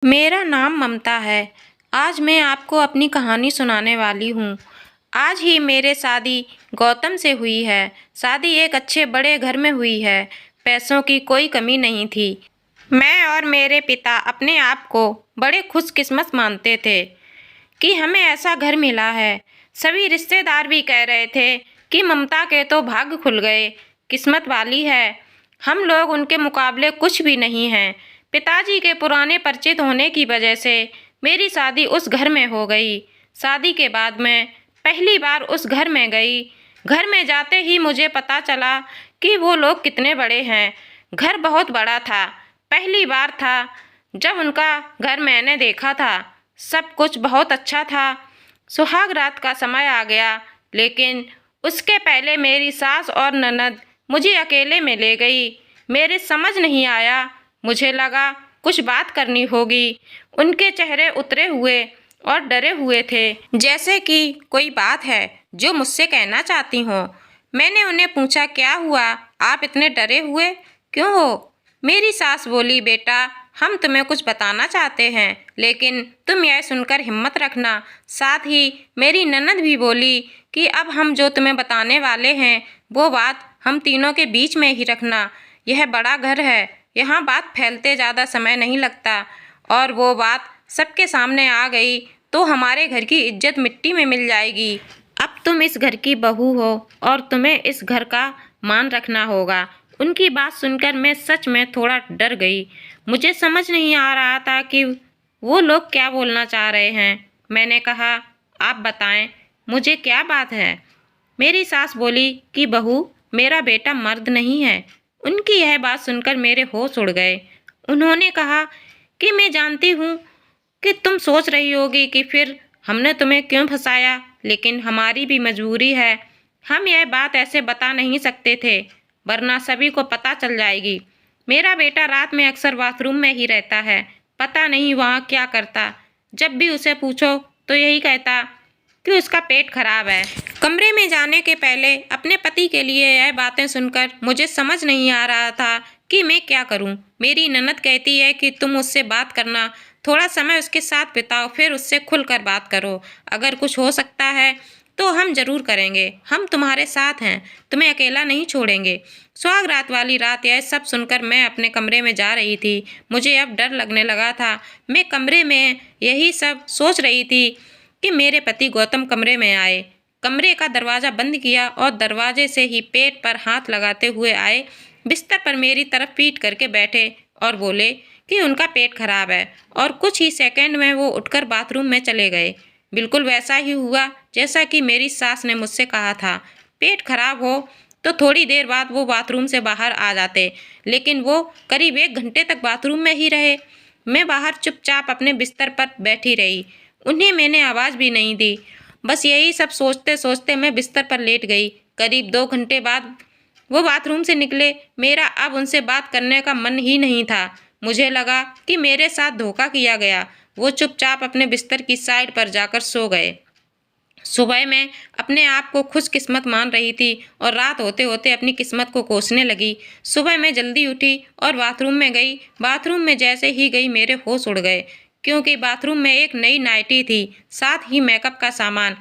मेरा नाम ममता है। आज मैं आपको अपनी कहानी सुनाने वाली हूँ। आज ही मेरे शादी गौतम से हुई है। शादी एक अच्छे बड़े घर में हुई है। पैसों की कोई कमी नहीं थी। मैं और मेरे पिता अपने आप को बड़े खुशकिस्मत मानते थे कि हमें ऐसा घर मिला है। सभी रिश्तेदार भी कह रहे थे कि ममता के तो भाग्य खुल गए, किस्मत वाली है। हम लोग उनके मुकाबले कुछ भी नहीं हैं। पिताजी के पुराने परिचित होने की वजह से मेरी शादी उस घर में हो गई। शादी के बाद मैं पहली बार उस घर में गई। घर में जाते ही मुझे पता चला कि वो लोग कितने बड़े हैं। घर बहुत बड़ा था। पहली बार था जब उनका घर मैंने देखा था। सब कुछ बहुत अच्छा था। सुहाग रात का समय आ गया, लेकिन उसके पहले मेरी सास और ननद मुझे अकेले में ले गई। मेरे समझ नहीं आया। मुझे लगा कुछ बात करनी होगी। उनके चेहरे उतरे हुए और डरे हुए थे, जैसे कि कोई बात है जो मुझसे कहना चाहती हो। मैंने उन्हें पूछा, क्या हुआ, आप इतने डरे हुए क्यों हो? मेरी सास बोली, बेटा हम तुम्हें कुछ बताना चाहते हैं, लेकिन तुम यह सुनकर हिम्मत रखना। साथ ही मेरी ननद भी बोली कि अब हम जो तुम्हें बताने वाले हैं वो बात हम तीनों के बीच में ही रखना। यह बड़ा घर है, यहाँ बात फैलते ज़्यादा समय नहीं लगता, और वो बात सबके सामने आ गई तो हमारे घर की इज्जत मिट्टी में मिल जाएगी। अब तुम इस घर की बहू हो और तुम्हें इस घर का मान रखना होगा। उनकी बात सुनकर मैं सच में थोड़ा डर गई। मुझे समझ नहीं आ रहा था कि वो लोग क्या बोलना चाह रहे हैं। मैंने कहा, आप बताएं, मुझे क्या बात है? मेरी सास बोली कि बहू, मेरा बेटा मर्द नहीं है। उनकी यह बात सुनकर मेरे होश उड़ गए। उन्होंने कहा कि मैं जानती हूँ कि तुम सोच रही होगी कि फिर हमने तुम्हें क्यों फंसाया, लेकिन हमारी भी मजबूरी है। हम यह बात ऐसे बता नहीं सकते थे, वरना सभी को पता चल जाएगी। मेरा बेटा रात में अक्सर बाथरूम में ही रहता है। पता नहीं वहाँ क्या करता। जब भी उसे पूछो तो यही कहता कि उसका पेट खराब है। कमरे में जाने के पहले अपने पति के लिए यह बातें सुनकर मुझे समझ नहीं आ रहा था कि मैं क्या करूं। मेरी ननद कहती है कि तुम उससे बात करना, थोड़ा समय उसके साथ बिताओ, फिर उससे खुलकर बात करो। अगर कुछ हो सकता है तो हम जरूर करेंगे। हम तुम्हारे साथ हैं, तुम्हें अकेला नहीं छोड़ेंगे। सुहाग रात वाली रात यह सब सुनकर मैं अपने कमरे में जा रही थी। मुझे अब डर लगने लगा था। मैं कमरे में यही सब सोच रही थी कि मेरे पति गौतम कमरे में आए। कमरे का दरवाज़ा बंद किया और दरवाजे से ही पेट पर हाथ लगाते हुए आए। बिस्तर पर मेरी तरफ पीट करके बैठे और बोले कि उनका पेट खराब है, और कुछ ही सेकंड में वो उठकर बाथरूम में चले गए। बिल्कुल वैसा ही हुआ जैसा कि मेरी सास ने मुझसे कहा था। पेट खराब हो तो थोड़ी देर बाद वो बाथरूम से बाहर आ जाते, लेकिन वो करीब 1 घंटे तक बाथरूम में ही रहे। मैं बाहर चुपचाप अपने बिस्तर पर बैठी रही। उन्हें मैंने आवाज़ भी नहीं दी। बस यही सब सोचते सोचते मैं बिस्तर पर लेट गई। करीब 2 घंटे बाद वो बाथरूम से निकले। मेरा अब उनसे बात करने का मन ही नहीं था। मुझे लगा कि मेरे साथ धोखा किया गया। वो चुपचाप अपने बिस्तर की साइड पर जाकर सो गए। सुबह मैं अपने आप को खुशकिस्मत मान रही थी और रात होते होते अपनी किस्मत को कोसने लगी। सुबह मैं जल्दी उठी और बाथरूम में गई। बाथरूम में जैसे ही गई मेरे होश उड़ गए, क्योंकि बाथरूम में एक नई नाइटी थी, साथ ही मेकअप का सामान।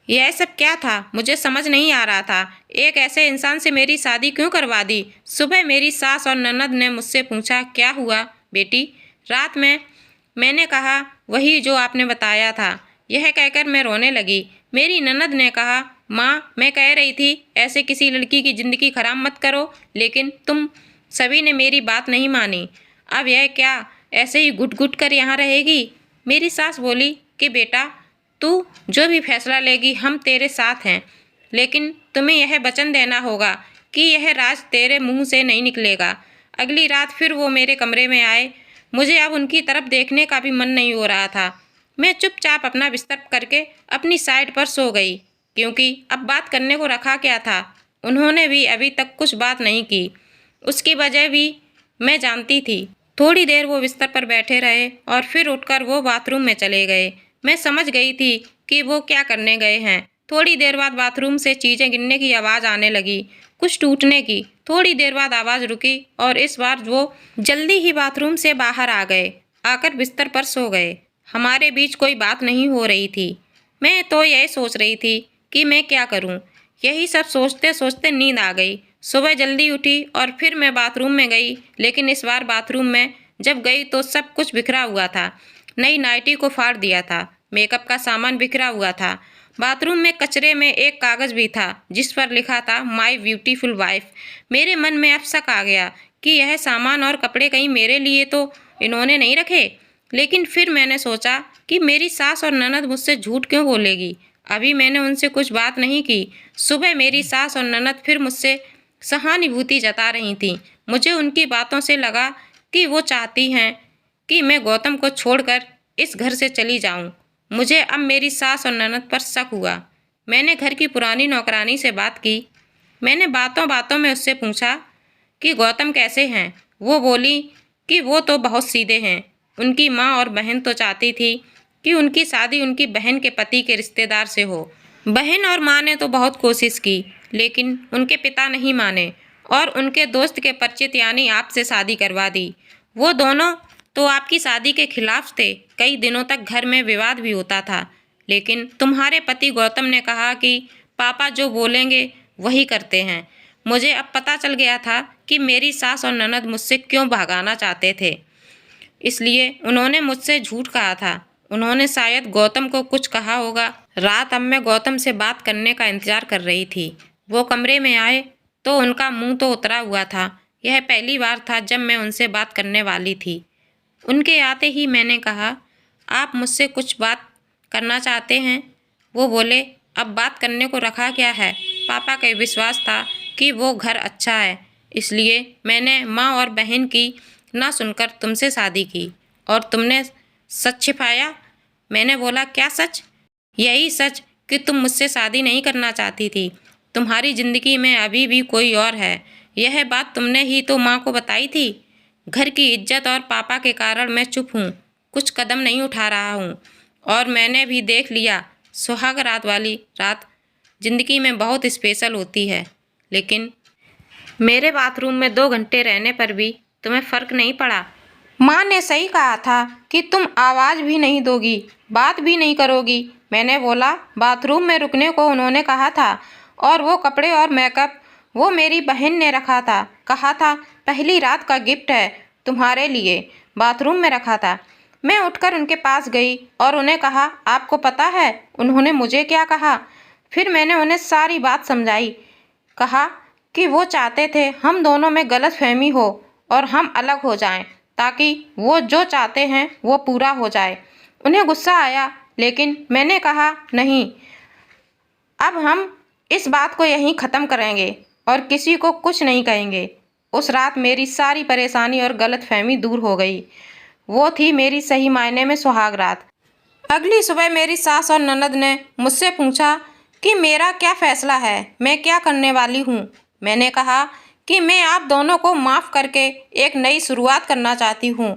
यह सब क्या था, मुझे समझ नहीं आ रहा था। एक ऐसे इंसान से मेरी शादी क्यों करवा दी? सुबह मेरी सास और ननद ने मुझसे पूछा, क्या हुआ बेटी? रात में मैंने कहा, वही जो आपने बताया था। यह कहकर मैं रोने लगी। मेरी ननद ने कहा, माँ मैं कह रही थी ऐसे किसी लड़की की ज़िंदगी खराब मत करो, लेकिन तुम सभी ने मेरी बात नहीं मानी। अब यह क्या ऐसे ही घुट घुट कर यहाँ रहेगी? मेरी सास बोली कि बेटा, तू जो भी फैसला लेगी हम तेरे साथ हैं, लेकिन तुम्हें यह वचन देना होगा कि यह राज तेरे मुंह से नहीं निकलेगा। अगली रात फिर वो मेरे कमरे में आए। मुझे अब उनकी तरफ देखने का भी मन नहीं हो रहा था। मैं चुपचाप अपना बिस्तर करके अपनी साइड पर सो गई, क्योंकि अब बात करने को रखा क्या था। उन्होंने भी अभी तक कुछ बात नहीं की। उसकी वजह भी मैं जानती थी। थोड़ी देर वो बिस्तर पर बैठे रहे और फिर उठकर वो बाथरूम में चले गए। मैं समझ गई थी कि वो क्या करने गए हैं। थोड़ी देर बाद बाथरूम से चीज़ें गिरने की आवाज़ आने लगी, कुछ टूटने की। थोड़ी देर बाद आवाज़ रुकी और इस बार वो जल्दी ही बाथरूम से बाहर आ गए। आकर बिस्तर पर सो गए। हमारे बीच कोई बात नहीं हो रही थी। मैं तो यही सोच रही थी कि मैं क्या करूं। यही सब सोचते सोचते नींद आ गई। सुबह जल्दी उठी और फिर मैं बाथरूम में गई, लेकिन इस बार बाथरूम में जब गई तो सब कुछ बिखरा हुआ था। नई नाइटी को फाड़ दिया था, मेकअप का सामान बिखरा हुआ था। बाथरूम में कचरे में एक कागज़ भी था जिस पर लिखा था माई ब्यूटीफुल वाइफ। मेरे मन में अब शक आ गया कि यह सामान और कपड़े कहीं मेरे लिए तो इन्होंने नहीं रखे। लेकिन फिर मैंने सोचा कि मेरी सास और ननद मुझसे झूठ क्यों बोलेगी। अभी मैंने उनसे कुछ बात नहीं की। सुबह मेरी सास और ननद फिर मुझसे सहानुभूति जता रही थीं। मुझे उनकी बातों से लगा कि वो चाहती हैं कि मैं गौतम को छोड़कर इस घर से चली जाऊं। मुझे अब मेरी सास और ननद पर शक हुआ। मैंने घर की पुरानी नौकरानी से बात की। मैंने बातों बातों में उससे पूछा कि गौतम कैसे हैं। वो बोली कि वो तो बहुत सीधे हैं। उनकी माँ और बहन तो चाहती थी कि उनकी शादी उनकी बहन के पति के रिश्तेदार से हो। बहन और माँ ने तो बहुत कोशिश की, लेकिन उनके पिता नहीं माने और उनके दोस्त के परिचित यानी आपसे शादी करवा दी। वो दोनों तो आपकी शादी के खिलाफ थे। कई दिनों तक घर में विवाद भी होता था, लेकिन तुम्हारे पति गौतम ने कहा कि पापा जो बोलेंगे वही करते हैं। मुझे अब पता चल गया था कि मेरी सास और ननद मुझसे क्यों भगाना चाहते थे। इसलिए उन्होंने मुझसे झूठ कहा था। उन्होंने शायद गौतम को कुछ कहा होगा। रात अब मैं गौतम से बात करने का इंतजार कर रही थी। वो कमरे में आए तो उनका मुंह तो उतरा हुआ था। यह पहली बार था जब मैं उनसे बात करने वाली थी। उनके आते ही मैंने कहा, आप मुझसे कुछ बात करना चाहते हैं? वो बोले, अब बात करने को रखा क्या है। पापा का विश्वास था कि वो घर अच्छा है, इसलिए मैंने माँ और बहन की ना सुनकर तुमसे शादी की और तुमने सच छिपाया। मैंने बोला, क्या सच? यही सच कि तुम मुझसे शादी नहीं करना चाहती थी। तुम्हारी ज़िंदगी में अभी भी कोई और है। यह बात तुमने ही तो माँ को बताई थी। घर की इज्जत और पापा के कारण मैं चुप हूँ, कुछ कदम नहीं उठा रहा हूँ। और मैंने भी देख लिया, सुहाग रात वाली रात ज़िंदगी में बहुत स्पेशल होती है, लेकिन मेरे बाथरूम में 2 घंटे रहने पर भी तुम्हें फ़र्क नहीं पड़ा। माँ ने सही कहा था कि तुम आवाज़ भी नहीं दोगी, बात भी नहीं करोगी। मैंने बोला, बाथरूम में रुकने को उन्होंने कहा था और वो कपड़े और मेकअप वो मेरी बहन ने रखा था। कहा था पहली रात का गिफ्ट है तुम्हारे लिए, बाथरूम में रखा था। मैं उठकर उनके पास गई और उन्हें कहा, आपको पता है उन्होंने मुझे क्या कहा? फिर मैंने उन्हें सारी बात समझाई। कहा कि वो चाहते थे हम दोनों में गलतफहमी हो और हम अलग हो जाएं, ताकि वो जो चाहते हैं वो पूरा हो जाए। उन्हें गुस्सा आया, लेकिन मैंने कहा नहीं, अब हम इस बात को यहीं ख़त्म करेंगे और किसी को कुछ नहीं कहेंगे। उस रात मेरी सारी परेशानी और गलतफहमी दूर हो गई। वो थी मेरी सही मायने में सुहाग रात। अगली सुबह मेरी सास और ननद ने मुझसे पूछा कि मेरा क्या फ़ैसला है, मैं क्या करने वाली हूँ। मैंने कहा कि मैं आप दोनों को माफ़ करके एक नई शुरुआत करना चाहती हूँ।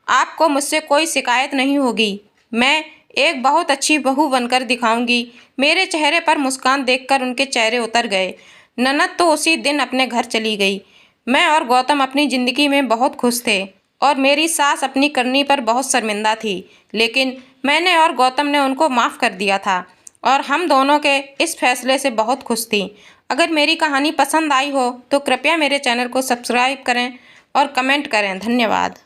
आपको मुझसे कोई शिकायत नहीं होगी। मैं एक बहुत अच्छी बहू बनकर दिखाऊंगी। मेरे चेहरे पर मुस्कान देखकर उनके चेहरे उतर गए। ननद तो उसी दिन अपने घर चली गई। मैं और गौतम अपनी ज़िंदगी में बहुत खुश थे और मेरी सास अपनी करनी पर बहुत शर्मिंदा थी, लेकिन मैंने और गौतम ने उनको माफ़ कर दिया था और हम दोनों के इस फैसले से बहुत खुश थी। अगर मेरी कहानी पसंद आई हो तो कृपया मेरे चैनल को सब्सक्राइब करें और कमेंट करें। धन्यवाद।